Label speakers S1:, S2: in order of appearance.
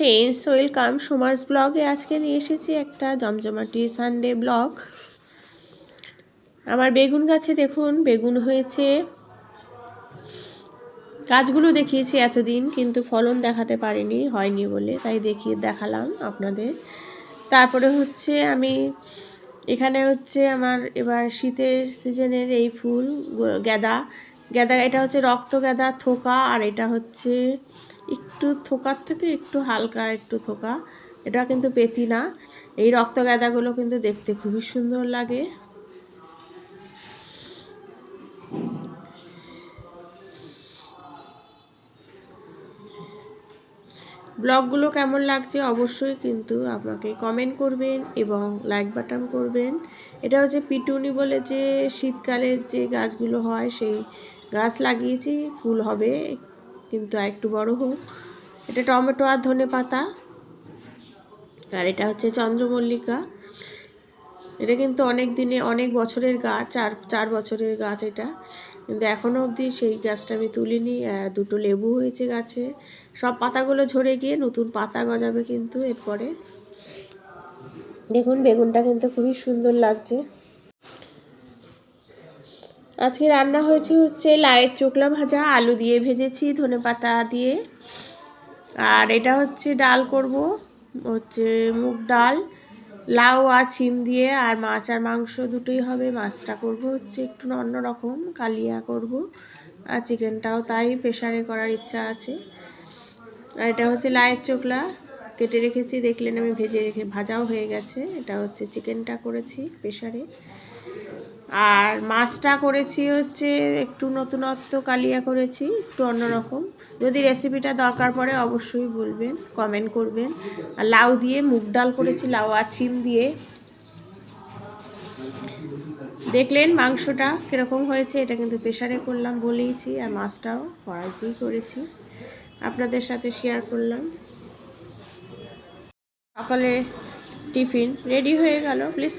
S1: Friends, welcome সোমার্স ব্লগে। আজকে নিয়ে এসেছি একটা জমজমাটি সানডে ব্লগ। আমার বেগুন গাছে দেখুন বেগুন হয়েছে। গাছগুলো দেখিয়েছি এতদিন, কিন্তু ফলন দেখাতে পারিনি, হয়নি বলে, তাই দেখালাম আপনাদের। তারপরে হচ্ছে আমি এখানে হচ্ছে আমার এবার শীতের সিজনের এই ফুল গাঁদা, এটা হচ্ছে রক্ত গাঁদা থোকা, আর এটা হচ্ছে একটু থোকার থেকে একটু হালকা একটু থোকা। এটা কিন্তু পেতি না। এই রক্ত গাঁদাগুলো কিন্তু দেখতে খুবই সুন্দর লাগে। ব্লগগুলো কেমন লাগছে অবশ্যই কিন্তু আমাকে কমেন্ট করবেন এবং লাইক বাটন করবেন। এটা হচ্ছে পিটুনি বলে যে শীতকালের যে গাছগুলো হয়, সেই গাছ লাগিয়েছি, ফুল হবে কিন্তু একটু বড় হোক। এটা টমেটো আর ধনে পাতা। আর এটা হচ্ছে চন্দ্রমল্লিকা। এটা কিন্তু অনেক বছরের গাছ, চার বছরের গাছ এটা, কিন্তু এখনও অবধি সেই গাছটা আমি তুলিনি। দুটো লেবু হয়েছে গাছে, সব পাতাগুলো ঝরে গিয়ে নতুন পাতা গজাবে কিন্তু এরপরে। দেখুন বেগুনটা কিন্তু খুবই সুন্দর লাগছে। আজকে রান্না হয়েছে হচ্ছে লাউয়ের চোকলা ভাজা, আলু দিয়ে ভেজেছি ধনে পাতা দিয়ে। আর এটা হচ্ছে ডাল করব, হচ্ছে মুগ ডাল, লাউ আর ছিম দিয়ে, আর মাছ আর মাংস দুটোই হবে। মাছটা করব হচ্ছে একটু অন্যরকম, কালিয়া করব, আর চিকেনটাও তাই প্রেশারে করার ইচ্ছা আছে। আর এটা হচ্ছে লাউয়ের চোকলা, কেটে রেখেছি, দেখলেন আমি ভাজাও হয়ে গেছে। এটা হচ্ছে চিকেনটা করেছি প্রেশারে, আর মাছটা করেছি হচ্ছে একটু নতুনত্ব, কালিয়া করেছি একটু অন্যরকম। যদি রেসিপিটা দরকার পড়ে অবশ্যই বলবেন, কমেন্ট করবেন। আর লাউ দিয়ে মুগ ডাল করেছি, লাউ আর ছিম দিয়ে। দেখলেন মাংসটা কীরকম হয়েছে, এটা কিন্তু প্রেশারে করলাম বলেইছি, আর মাছটাও কড়াইতেই করেছি, আপনাদের সাথে শেয়ার করলাম। সকালে টিফিন রেডি হয়ে গেল। প্লিজ